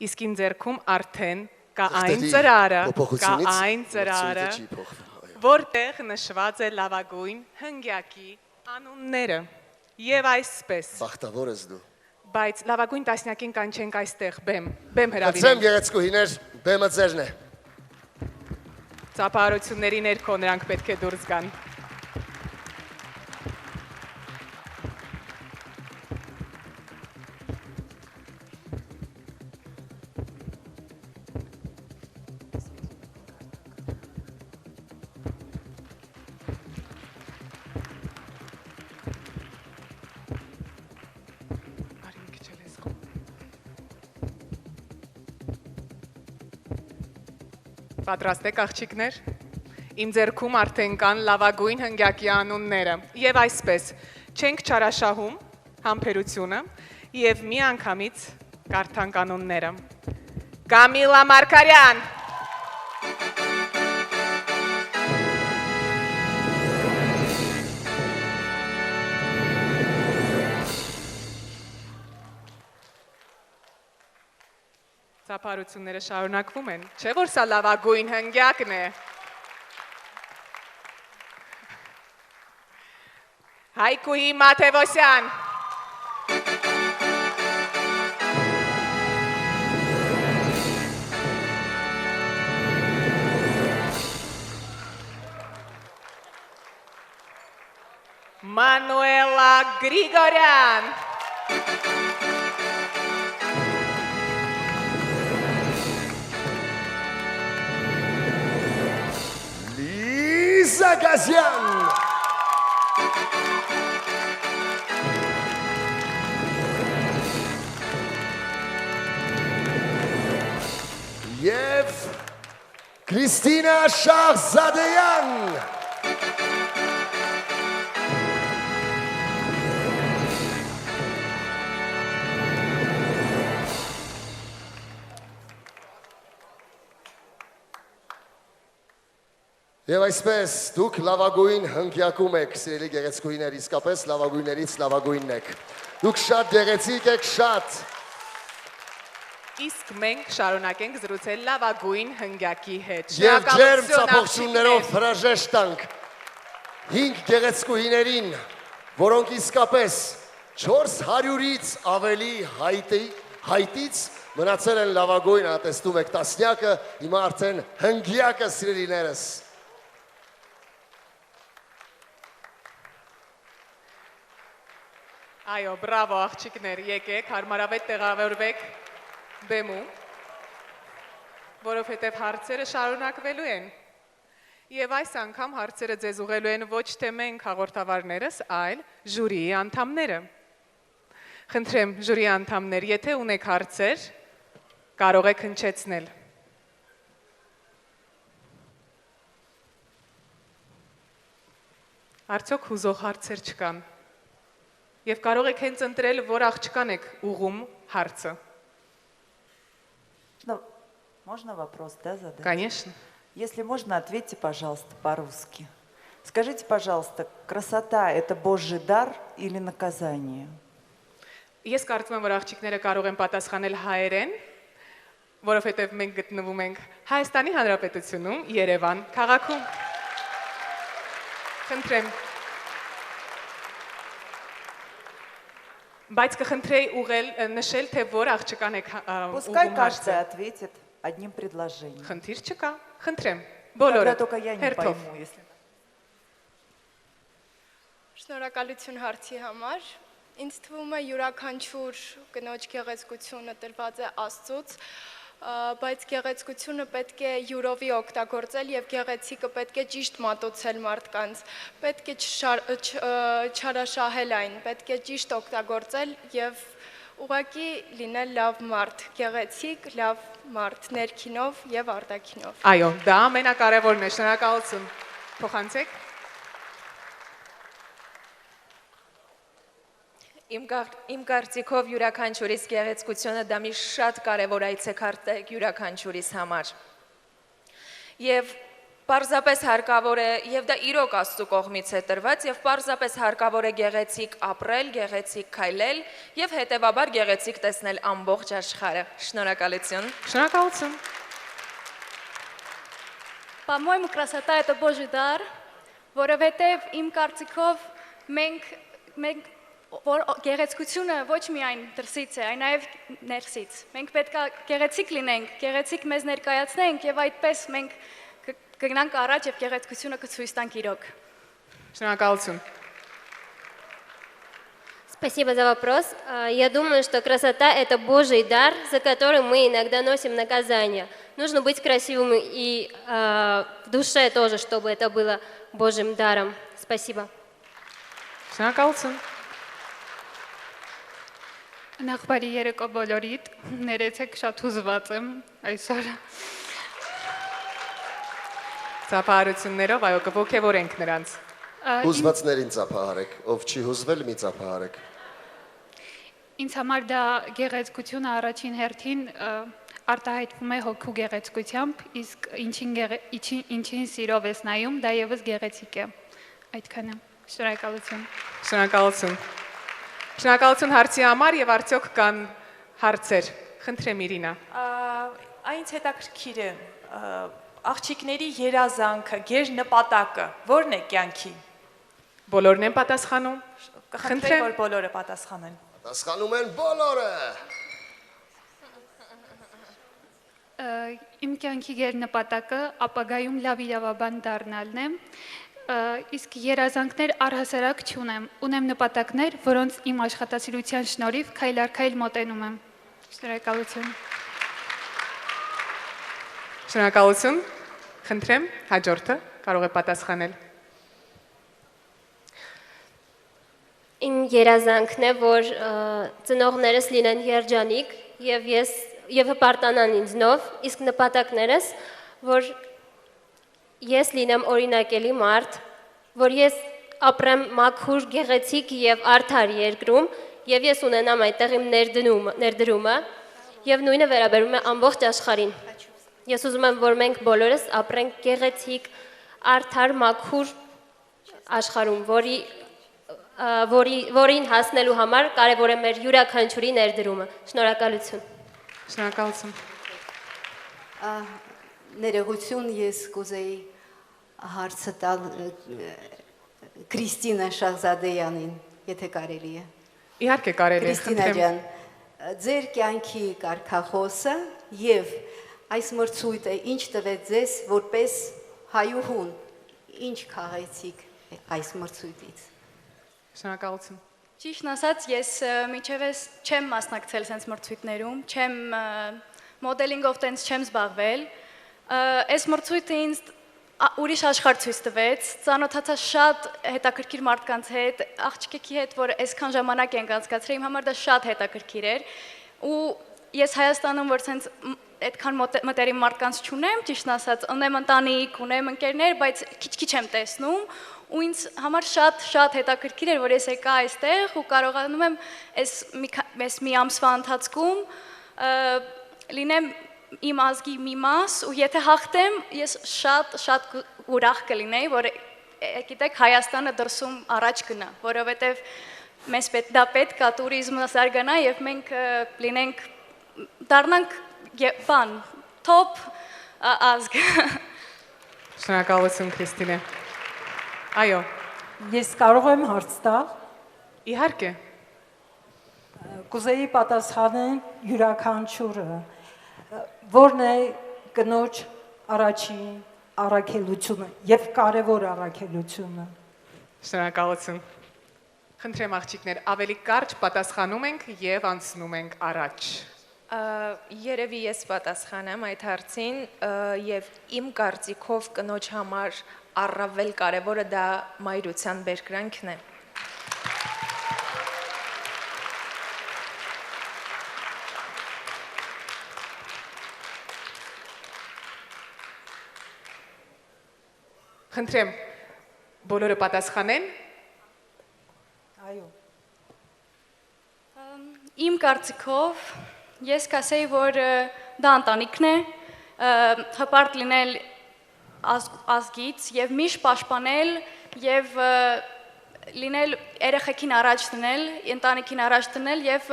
Իսկ իմ ձեռքում արդեն կա այն ծրարը, որտեղ նշված է լավագույն հնգյակի անունները։ Եվ այսպես։ Բախտավոր ես դու։ Բայց լավագույն տասնյակին կանչենք այստեղ բեմ հրավիրենք։ Խնդրեմ գեղեցկուհիներ, բեմը ձերն է։ Ծափահարությունների ներքո նրանք պետք է դուրս գան։ Պատրաստ եք աղջիկներ։ Իմ ձեռքում արդեն կան լավագույն հնգյակի անունները։ Եվ այսպես, չենք չարաշահում համբերությունը եւ միանգամից կարդանք անունները։ Կամիլա Մարկարյան, Ծափահարությունները շարունակվում են, չէ՞ որ սա լավագույն հնգյակն է։ Հայկուհի Մաթևոսյան, Մանուելա Գրիգորյան, Զագազյան Եվ Քրիստինա Շահզադեյան Եվ այսպես, դուք լավագույն հնգյակում եք, սիրելի գեղեցկուհիներ, իսկապես լավագույններից լավագույնն եք։ Դուք շատ գեղեցիկ եք, շատ։ Իսկ մենք շարունակենք զրուցել լավագույն հնգյակի հետ։ Եվ ջերմ ծափողություններով հրաժեշտ տանք 5 գեղեցկուհիներին, որոնք իսկապես 400-ից ավելի հայտից մնացել են լավագույն, տեսնում եք տասնյակը, հիմա արդեն հնգյակը, սիրելիներս։ Այո, բրավո աղջիկներ, եկեք, հարմարավետ տեղավորվեք բեմում, որովհետև հարցերը շարունակվելու են։ Եվ այս անգամ հարցերը ձեզ ուղղելու են ոչ թե մենք հաղորդավարներս, այլ ժյուրիի անդամները։ Խնդրեմ, ժյուրիի անդամներ, եթե ունեք հարցեր, կարող եք հնչեցնել։ Արդյոք հուզող հարցեր չկան։ Եվ կարող եք հենց ընտրել, որ աղջկան եք ուղում հարցը։ Можно вопрос, да, задать? Конечно. Если можно, ответьте, пожалуйста, по-русски. Скажите, пожалуйста, красота – это Божий дар или наказание? Ես կարծում եմ, որ աղջիկները կարող են պատասխանել հայերեն, որովհետև մենք գտնվում ենք Հայաստանի Հանրապետությունում, Երևան քաղաքում։ Խնդրեմ։ Բայց կխնդրեի նշել, թե որ աղջկան եք Пускай ուղում каждый հարցը։ ответит одним предложением. Խնդիր չկա, խնդրեմ, բոլորը, Тогда только я не հերթով։ пойму, если... Շնորհակալություն հարցի համար։ Ինձ թվում է յուրաքանչյուր կնոջ գեղեցկությունը տրված է Աստծուց, բայց գեղեցկությունը պետք է յուրովի օգտագործել եւ գեղեցիկը պետք է ճիշտ մատուցել մարդկանց, պետք է չարաշահել այն, պետք է ճիշտ օգտագործել եւ ուղղակի լինել լավ մարդ, գեղեցիկ, լավ մարդ, ներքինով եւ արտաքինով։ Այո, դա ամենակարևորն է, շնորհակալություն։ Փոխանցեք։ Իմ կարծիքով յուրաքանչյուրիս գեղեցկությունը դա մի շատ կարևոր այցեքարտ է յուրաքանչյուրիս համար։ Եվ Պարզապես հարկավոր է եւ դա իրոք Աստծո կողմից է տրված եւ պարզապես հարկավոր է գեղեցիկ апրել, գեղեցիկ քայլել եւ հետեւաբար գեղեցիկ տեսնել ամբողջ աշխարհը։ Շնորհակալություն։ Շնորհակալություն։ По-моему, красота это Божий дар, որովհետև իմ կարծիքով մենք որ գեղեցկությունը ոչ միայն դրսից է, այլ նաև ներսից։ Մենք պետք է գեղեցիկ լինենք, գեղեցիկ մեզ ներկայացնենք եւ այդպես մենք կգնանք առաջ եւ գեղեցկությունը կցույց տանք իրոք։ Շնորհակալություն։ Спасибо за вопрос. Я думаю, что красота – это Божий дар, за который мы иногда носим наказание. Нужно быть красивым и в душе тоже, чтобы это было Божьим даром. Спасибо. Շնորհակալություն։ Նախ բարի երեկո բոլորիդ, ներեցեք շատ հուզված եմ այսօր։ Ծափահարություններով այո կողքեվորենք նրանց։ Հուզվածներին ծափահարեք, ով չի հուզվել մի ծափահարեք։ Ինձ համար դա գեղեցկությունը առաջին հերթին արտահայտվում է հոգու գեղեցկությամբ, իսկ ինչին սիրով ես նայում, դա եւս գեղեցիկ է։ Այդքանը։ Շնորհակալություն։ Շնորհակալություն։ Շնորհակալություն հարցի համար եւ արդյոք կան հարցեր։ Խնդրեմ Իրինա։ Այնց հետաքրքիր է աղջիկների երազանքը, գեր նպատակը, ո՞րն է կյանքի։ Բոլորն են պատասխանում։ Կխնդրեմ, որ բոլորը պատասխանեն։ Պատասխանում են բոլորը։ Իմ կյանքի գերնպատակը ապագայում լավ իրավաբան դառնալն է, իսկ երազանքներ առհասարակ չունեմ, ունեմ նպատակներ, որոնց իմ աշխատասիրության շնորհիվ քայլ առ քայլ մոտենում եմ։ Շնորհակալություն։ Շնորհակալություն։ Խնդրեմ հաջորդը կարող է պատասխանել։ Իմ երազանքն է, որ ծնողներս լինեն երջանիկ եւ հպարտանան ինձնով, իսկ նպատակներս, որ ես լինեմ օրինակելի մարդ, որ ես ապրեմ մաքուր, գեղեցիկ եւ արդար երկրում, եւ ես ունենամ այդտեղ իմ ներդրումը, եւ նույնը վերաբերում է ամբողջ աշխարհին։ Ես ուզում եմ, որ մենք բոլորս ապրենք գեղեցիկ, արդար, մաքուր աշխարհում, որին հասնելու համար կարևոր է մեր յուրաքանչյուրի ներդրումը։ Շնորհակալություն։ Շնորհակալություն։ Ներողություն ես կուզեի հարցը տալ Քրիստինա Շահզադեյանին, եթե կարելի է։ Իհարկե կարելի է։ Քրիստինա ջան, ձեր կյանքի կարգախոսը եւ այս մրցույթը ինչ տվեց ձեզ որպես հայուհուն, ինչ քաղեցիք այս մրցույթից։ Շնորհակալություն։ Ճիշտն ասած, ես միջևս չեմ մասնակցել sense մրցույթներում, չեմ մոդելինգով տենց չեմ զբաղվել։ Այս մրցույթը ինձ ուրիշ աշխարհ ցույց տվեց, ծանոթացա շատ հետաքրքիր մարդկանց հետ, աղջիկի հետ, որ այսքան ժամանակ ենք անցկացրել, իմ համար դա շատ հետաքրքիր էր։ Ու ես Հայաստանում որ sense այդքան մտերիմ մարդկանց չունեմ, ճիշտն ասած, ունեմ ընտանիք, ունեմ ընկերներ, բայց քիչ-քիչ եմ տեսնում, ու ինձ համար շատ հետաքրքիր էր, որ ես եկա այստեղ ու կարողանում եմ այս մի ամսվա ընթացքում լինեմ իմ ազգի մի մաս ու եթե հաղթեմ, ես շատ ուրախ կլինեի, որ գիտեք Հայաստանը դրսում առաջ գնա, որովհետև մեզ դա պետք է տուրիզմը զարգանա եւ մենք լինենք դառնանք top ազգ։ Շնորհակալություն Քրիստինե։ Այո։ Ես կարող եմ հարց տալ։ Իհարկե։ Կուզեի պատասխանել յուրաքանչյուրը։ Որն է կնոջ առաջին առաքելությունը եւ կարեւոր առաքելությունը։ Շնորհակալություն։ Խնդրեմ աղջիկներ, ավելի կարճ պատասխանում ենք եւ անցնում ենք առաջ։ Երևի ես պատասխանեմ այդ հարցին եւ իմ կարծիքով կնոջ համար առավել կարևորը դա մայրության բերկրանքն է։ Խնդրեմ, բոլորը պատասխանեն։ Այո։ Իմ կարծիքով ես կասեի, որ դա ընտանիքն է, հպարտ լինել ազգից եւ միշտ պաշտպանել եւ լինել երեխեքին առաջ դնել, ընտանիքին առաջ դնել եւ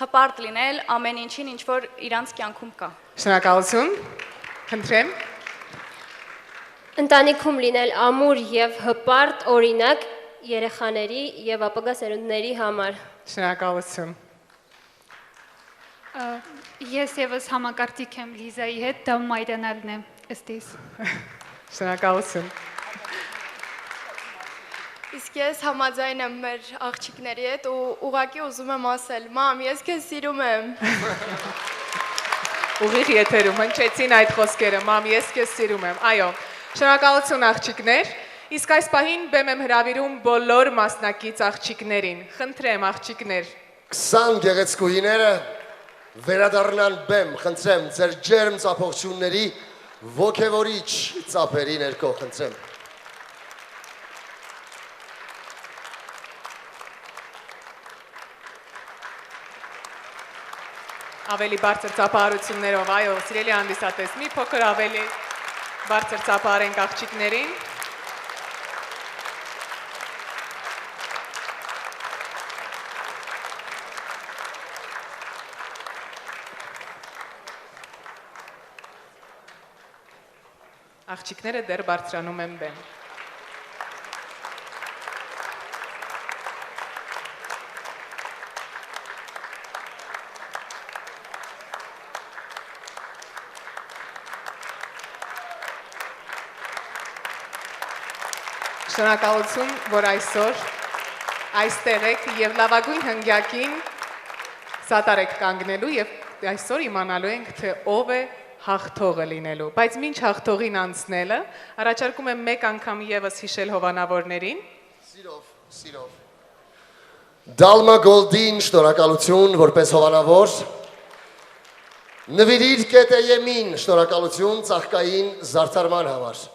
հպարտ լինել ամեն ինչին, ինչ որ իրանց կյանքում կա։ Շնորհակալություն։ Խնդրեմ։ Ընտանիքում լինել ամուր եւ հպարտ օրինակ երեխաների եւ ապագա սերունդների համար։ Շնորհակալություն։ Ես եւս համակարգիկ եմ Լիզայի հետ, դա մայրենալն է, ըստիս։ Շնորհակալություն։ Իսկ ես համաձայն եմ մեր աղջիկների հետ ու ուղղակի ուզում եմ ասել, մամ, ես քեզ սիրում եմ։ Ուղիղ եթերում հնչեցին այդ խոսքերը, մամ, ես քեզ սիրում եմ։ Այո, շնորհակալություն աղջիկներ։ Իսկ այս պահին բեմ եմ հրավիրում բոլոր մասնակից աղջիկներին։ Խնդրեմ աղջիկներ։ 20 գեղեցկուհիները վերադառնան բեմ, խնդրեմ, ձեր ջերմ ծափողությունների ոգևորիչ ծափերի ներքո, խնդրեմ։ Ավելի բարձր ծափահարություններով, այո, սիրելի հանդիսատես, մի փոքր ավելի բարձր ծափահարենք աղջիկներին։ Աղջիկները դեռ բարձրանում են բեմ։ Շնորհակալություն, որ այսօր այստեղ եք եւ լավագույն հնգյակին սատար եք կանգնելու եւ այսօր իմանալու ենք, թե ով է հաղթողը լինելու։ Բայց մինչ հաղթողին անցնելը, առաջարկում եմ մեկ անգամ եւս հիշել հովանավորներին։ Սիրով։ Դալմա Գոլդին շնորհակալություն որպես հովանավոր։ Նվիրիր Կետեյեմին շնորհակալություն ծաղկային զարդարման համար։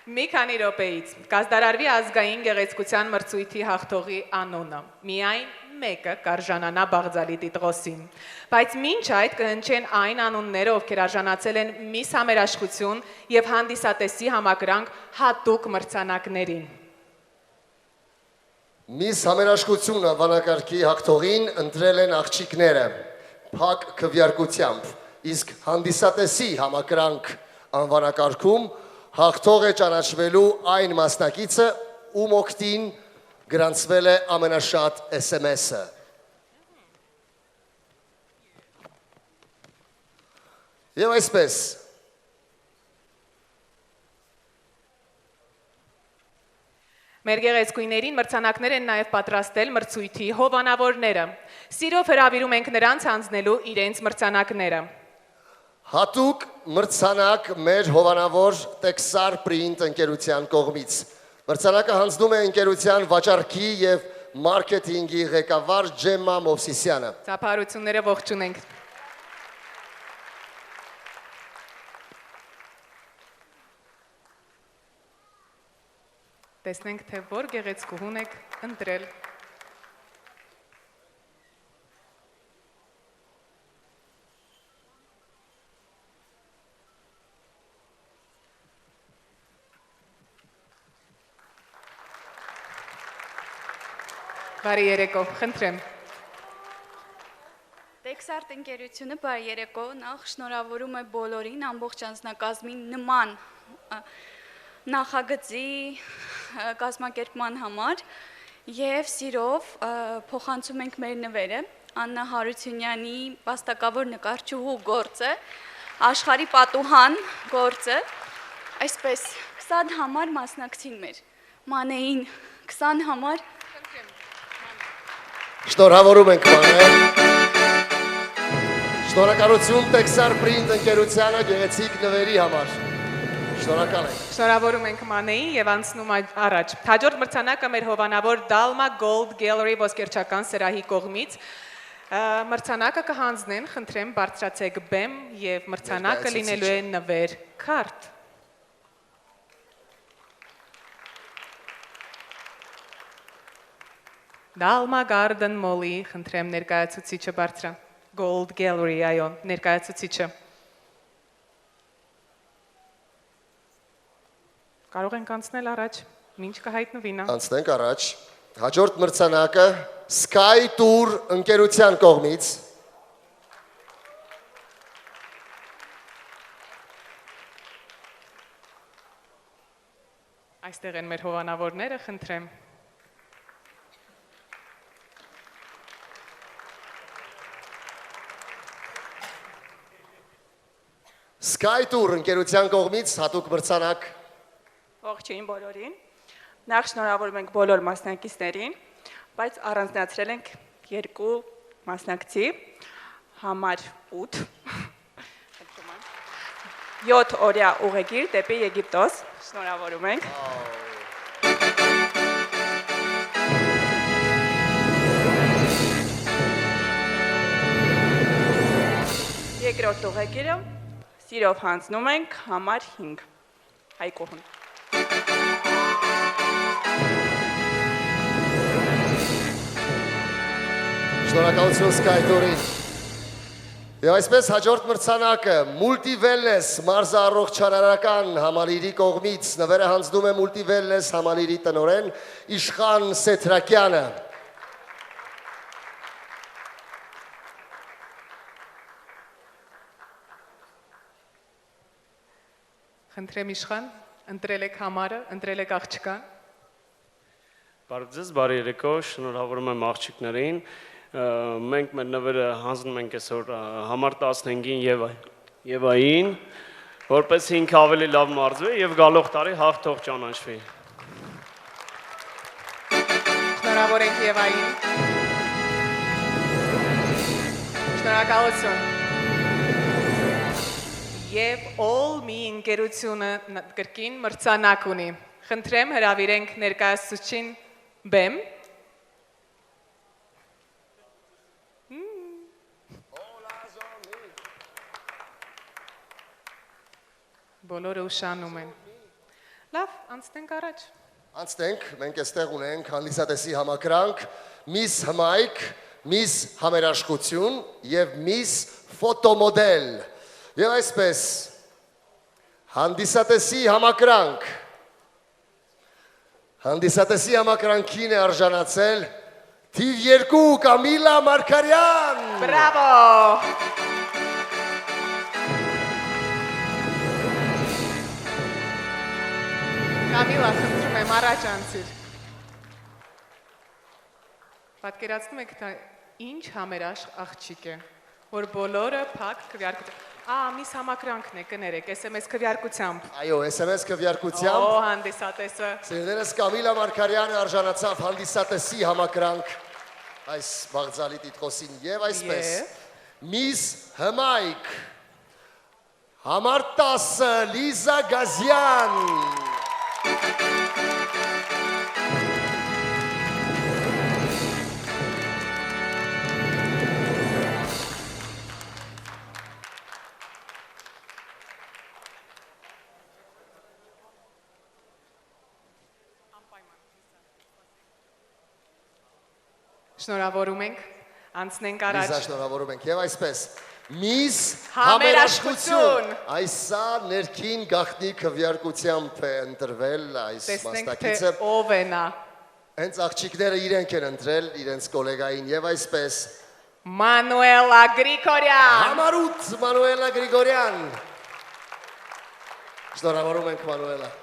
Մի քանի րոպեից կազդարարվի ազգային գեղեցկության մրցույթի հաղթողի անունը։ Միայն մեկը կարժանանա Բաղձալի տիտղոսին։ Բայց մինչ այդ կհնչեն այն անունները, ովքեր արժանացել են Միս Համերաշխություն եւ հանդիսատեսի համակրանք հատուկ մրցանակներին։ Միս Համերաշխություն անվանակարգի հաղթողին ընտրել են աղջիկները փակ քվեարկությամբ, իսկ հանդիսատեսի համակրանք անվանակարգում հաղթող է ճանաչվելու այն մասնակիցը, ում օգտին գրանցվել է ամենաշատ SMS-ը։ Եվ այսպես, Մեր գեղեցկուհիներին մրցանակներ են նաև պատրաստել մրցույթի հովանավորները։ Սիրով հրավիրում ենք նրանց հանձնելու իրենց մրցանակները։ Հատուկ մրցանակ մեր հովանավոր Texar Print ընկերության կողմից։ Մրցանակը հանձնում է ընկերության վաճառքի և մարքեթինգի ղեկավար Ջեմմա Մովսիսյանը։ Ծափահարությունները ողջունենք։ Տեսնենք, թե որ գեղեցկուհուն եք ընտրել։ Բարի երեկո, խնդրեմ։ Texart ընկերությունը բարի երեկո, նախ շնորհավորում է բոլորին ամբողջ անձնակազմին նման նախագծի կազմակերպման համար եւ սիրով փոխանցում ենք մեր նվերը Աննա Հարությունյանի վաստակավոր նկարչուհու գործը, աշխարհի պատուհան գործը, այսպես 20 համար մասնակցին մեր Մանեին 20 համար Շնորհավորում ենք մանե։ Շնորհակալություն Texar Print ընկերությանը գեղեցիկ նվերի համար։ Շնորհակալ ենք։ Շնորհավորում ենք Մանեին եւ անցնում առաջ։ Հաջորդ մրցանակը մեր հովանավոր Dalma Gold Gallery ոսկերչական սրահի կողմից մրցանակը կհանձնեն, խնդրեմ բարձրացեք բեմ եւ մրցանակը լինելու է նվեր քարտ։ Dalma Garden Mall-ի խնդրեմ ներկայացուցիչը բարձրա։ Gold Gallery, այո, ներկայացուցիչը։ Կարող ենք անցնել առաջ, ինչ կհայտնվի նա։ Անցնենք առաջ։ Հաջորդ մրցանակը Sky Tour ընկերության կողմից Այստեղ են մեր հովանավորները, խնդրեմ։ Sky Tour ընկերության կողմից հատուկ մրցանակ Ողջույն բոլորին։ Նախ շնորհավորում ենք բոլոր մասնակիցներին, բայց առանձնացրել ենք երկու մասնակցի համար 8 7 օրյա ուղեգիր դեպի Եգիպտոս։ Շնորհավորում ենք։ Երկրորդ ուղեգիրը սիրով հանձնում ենք համար 5 Հայկոհուն։ Շնորհակալություն Sky Tour-ին։ Եվ այսպես հաջորդ մրցանակը Multi-Wellness մարզառողջարարական համալիրի կողմից նվերը հանձնում է Multi-Wellness համալիրի տնօրեն Իշխան Սեթրակյանը։ Խնդրեմ Իշխան, ընտրել եք համարը, ընտրել եք աղջկան։ Բարև ձեզ, բարի երեկո, շնորհավորում եմ աղջիկներին։ Մենք մեր նվերը հանձնում ենք այսօր համար 15-ին Եվային, որպես ինքը ավելի լավ մարզվի եւ գալող տարի հաղթող ճանաչվի։ Շնորհավոր ենք Եվային։ Շնորհակալություն։ Եվ All Me ընկերությունը կրկին մրցանակ ունի։ Խնդրեմ հրավիրենք ներկայացուցչին Բեմ։ Բոլորը ուշանում են։ Լավ, անցնենք առաջ։ Անցնենք, մենք այստեղ ունենք հանդիսատեսի համակրանք, Miss Հմայք, Miss Համերաշխություն եւ Miss Ֆոտոմոդել։ Եվ այսպես հանդիսատեսի համակրանք Հանդիսատեսի համակրանքին է արժանացել թիվ 2 Կամիլա Մարգարյան։ Բրավո։ Կամիլա, խնդրում եմ առաջ անցիր։ Պատկերացնում եք դա ինչ համերաշխ աղջիկ է, որ բոլորը փակ քվեարկությամբ։ Միս համակրանքն է, կներեք, SMS քվեարկությամբ։ Այո, SMS քվեարկությամբ։ Օ, հանդիսատեսը։ Սիրելիներս Կամիլա Մարգարյանը արժանացավ հանդիսատեսի համակրանք այս բաղձալի տիտղոսին եւ այսպես Miss Հմայք համար 10 Լիզա Գազյան։ Շնորհավորում ենք, անցնենք առաջ։ Լիզա, շնորհավորում ենք եւ այսպես Miss Համերաշխություն։ Այսա ներքին գաղտնի քվեարկությամբ է ընտրվել այս մասնակիցը։ Տեսնենք թե ով է նա։ Հենց աղջիկները իրենք են ընտրել իրենց գոլեգային եւ այսպես Մանուելա Գրիգորյան։ Համար 8 Մանուելա Գրիգորյան։ Շնորհավորում ենք Մանուելա։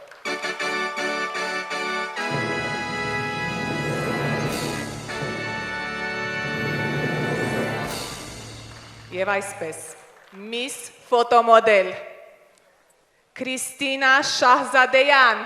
Եվ այսպես, Miss Ֆոտոմոդել Քրիստինա Շահզադեյան։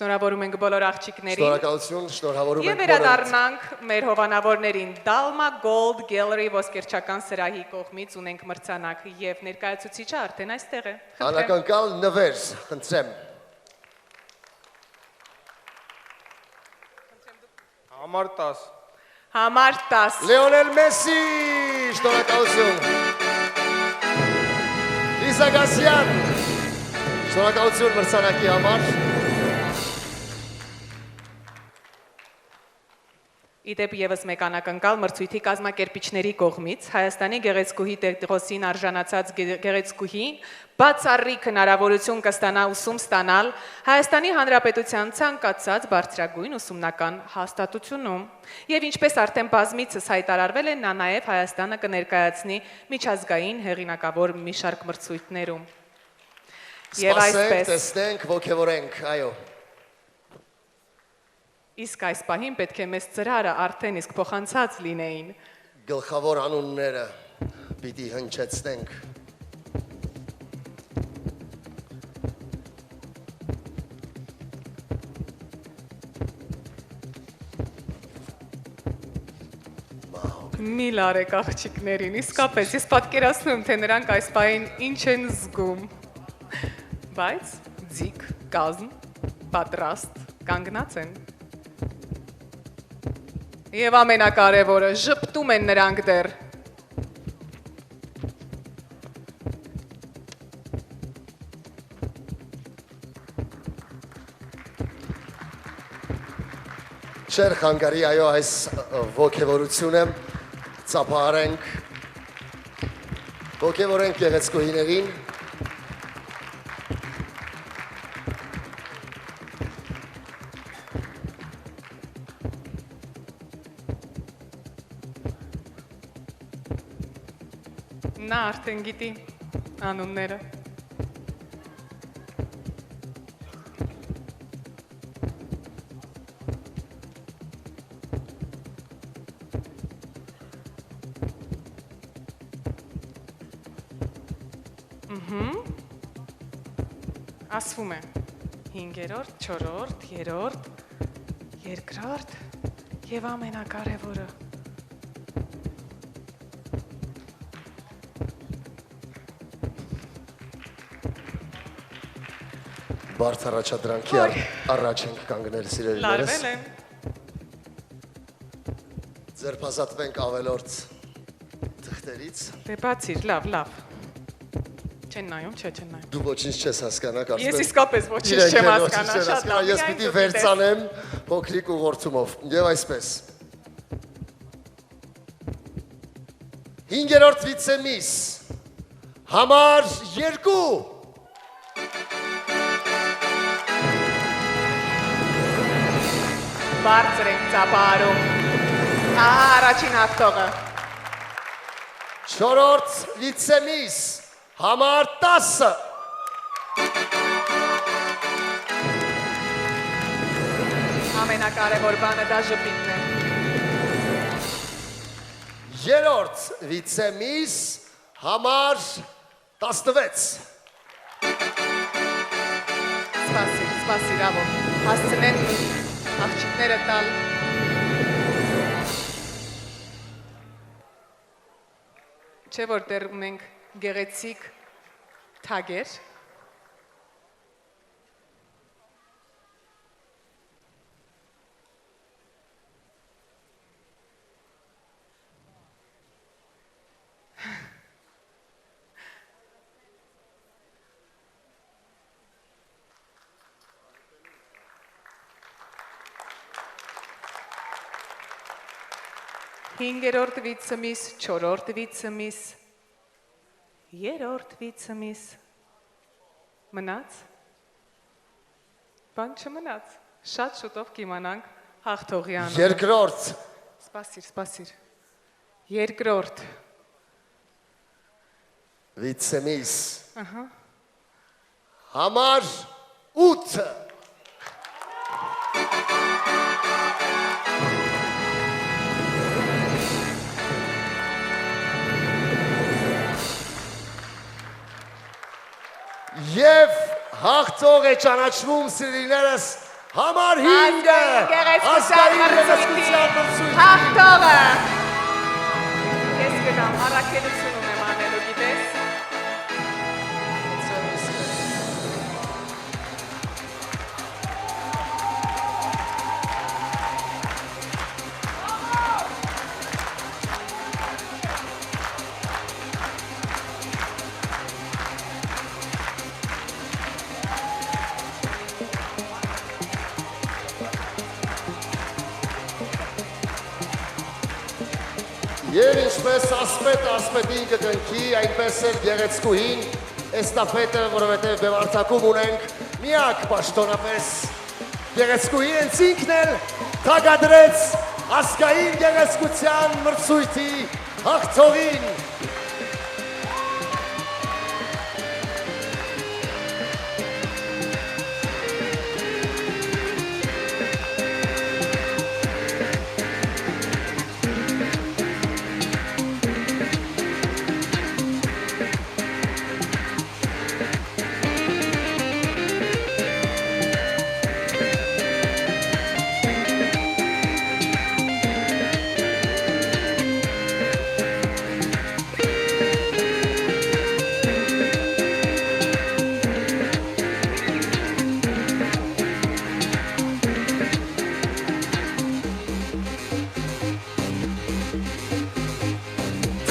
Շնորհավորում ենք բոլոր աղջիկներին։ Շնորհակալություն, շնորհավորում ենք բոլորին։ Եվ վերադառնանք մեր հովանավորներին Dalma Gold Gallery ոսկերչական սրահի կողմից ունենք մրցանակ եւ ներկայացուցիչը արդեն այստեղ է։ Անակնկալ նվեր, խնդրեմ։ Համար 10 Համար 10։ Լեոնել Մեսի, շնորհակալություն։ Լիսա Գասյան, շնորհակալություն մրցանակի համար։ Իդեպ եւս մեկ անակնկալ մրցույթի կազմակերպիչների կողմից Հայաստանի գեղեցկուհի Տեխնոսին արժանացած գեղեցկուհի բացառիկ հնարավորություն կստանա ուսում ստանալ Հայաստանի Հանրապետության ցանկացած բարձրագույն ուսումնական հաստատությունում եւ ինչպես արդեն բազմիցս հայտարարվել է, նա նաեւ Հայաստանը կներկայացնի միջազգային հեղինակավոր մի շարք մրցույթներում։ Եվ այսպես տեսնենք, ոգևորենք, այո։ Իսկ այս պահին պետք է մեզ ծրարը արդեն իսկ փոխանցած լինեին։ Գլխավոր անունները պիտի հնչեցնենք։ Մի լարեք աղջիկներին, իսկապես ես պատկերացնում եմ, թե նրանք այս պահին ինչ են զգում։ Բայց ձիգ, կազմ, պատրաստ, կանգնած են։ Եվ ամենակարևորը, ժպտում են նրանք դեռ։ Չեր խանգարի, այո, այս ոգևորությունը ծափահարենք, ոգևորենք գեղեցկուհիներին։ Նա արդեն գիտի անունները։ Ասվում է 5-րդ, 4-րդ, 3-րդ, 2-րդ եւ ամենակարևորը Բարդ առաջադրանքի առաջ ենք կանգնել սիրելիներս։ լարվել են։ Ձերբազատվենք ավելորդ թղթերից։ Դե բացիր, լավ։ Չեն նայում, չեն նայում։ Դու ոչինչ չես հասկանա, կարծում եմ։ Ես իսկապես ոչինչ չեմ հասկանա, շատ լավ։ Ես պիտի վերցանեմ փոքրիկ ուղղորդումով։ Եվ այսպես։ 5-րդ վիցեմիս համար 2 Բարձր ենք ծափահարում։ Ահա առաջին հաղթողը։ 4-րդ վիցեմիս համար 10 Ամենակարևոր բանը դա ժպիտն է։ 3-րդ վիցեմիս համար 16 Սպասիր, ավո։ Հասցնեն աղջիկները տալ։ Չէ՞ որ դեռ ունենք գեղեցիկ թագեր։ Հինգերորդ վիցեմիս, չորրորդ վիցեմիս, երորդ վիցեմիս, մնաց, բան չմնաց, շատ շուտով կիմանանք հաղթողի անունը։ Երկրորդ Սպասիր, երկրորդ վիցեմիս համար 8 Եվ հաղթող է ճանաչվում սիրելիներս համար 5 ազգային գեղեցկության մրցույթի հաղթողը։ Ես գնամ առաքելություն ունեմ անելու, գիտես։ Եվ ինչպես ասպետին կգնքի, այնպես էլ գեղեցկուհին էստաֆետը, որովհետև բևարձակում ունենք միակ պաշտոնապես գեղեցկուհին հենց ինքն էլ թագադրեց ազգային գեղեցկության մրցույթի հաղթողին։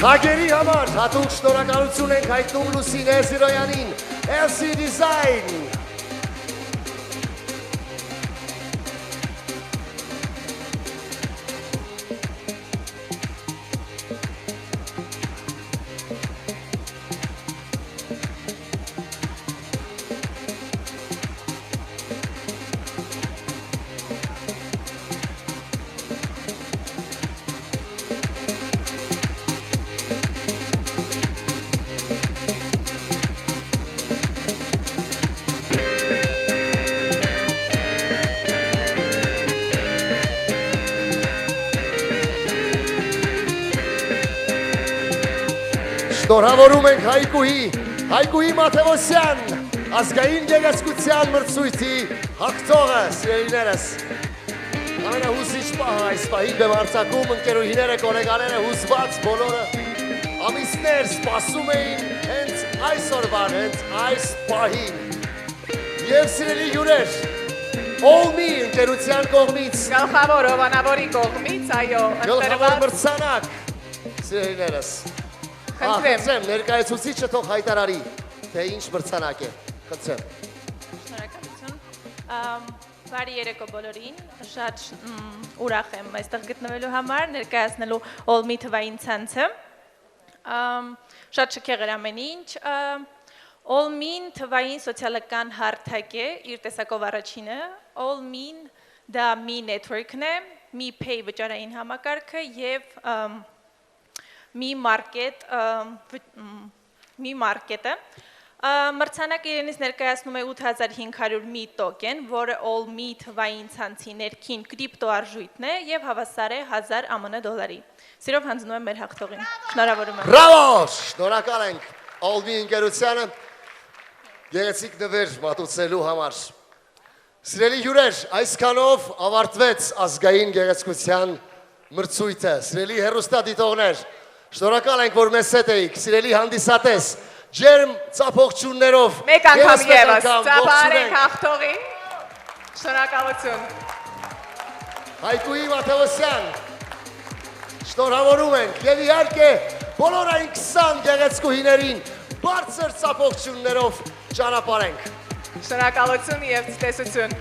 Թագերի համար հատուկ շնորհակալություն ենք հայտնում Լուսինե Զիրոյանին, LC Design։ Շնորհավորում ենք Հայկուհի Մաթևոսյան, ազգային գեղեցկության մրցույթի հաղթողը, սիրելիներս։ Ամենահուզիչ պահը այս պահին բեմարձակում ընկերուհիները, կոլեգաները հուզված բոլորը ամիսներ սպասում էին հենց այսօրվան, հենց այս պահին։ Եվ սիրելի հյուրեր, Olmi ընկերության կողմից, գլխավոր հովանավորի կողմից, այո, գլխավոր մրցանակ, սիրելիներս։ Խնդրեմ, ներկայացուցիչը թող հայտարարի, թե ինչ մրցանակ է, խնդրեմ։ Շնորհակալություն։ Բարի երեկո բոլորին, շատ ուրախ եմ այստեղ գտնվելու համար, ներկայացնելու Olmi թվային ցանցը։ Շատ շքեղ էր ամեն ինչ։ Olmi-ն թվային սոցիալական հարթակ է, իր տեսակով առաջինը։ Olmi-ն դա Mi Network-ն է, Mi Pay վճարային համակարգը եւ Mi Market-ը։ Մրցանակը իրենից ներկայացնում է 8500 Mi token, որը Olmi թվային ցանցի ներքին կրիպտո արժույթն է եւ հավասար է 1000 ԱՄՆ դոլարի։ Սիրով հանձնում եմ մեր հաղթողին։ Շնորհավորում եմ։ Բրավո! Շնորհակալ ենք Olmi ընկերությանը գեղեցիկ նվեր մատուցելու համար։ Սիրելի հյուրեր, այսքանով ավարտվեց ազգային գեղեցկության մրցույթը։ Սիրելի հեռուստադիտողներ, շնորհակալ ենք, որ մեզ հետ էիք, սիրելի հանդիսատես, ջերմ ծափողջուններով մեկ անգամ եւս ծափարենք հաղթողին։ Շնորհակալություն։ Հայկուհի Մաթևոսյան, շնորհավորում ենք եւ իհարկե բոլոր այն 20 գեղեցկուհիներին բարձր ծափողջուններով ճանապարհենք։ Շնորհակալություն եւ ցտեսություն։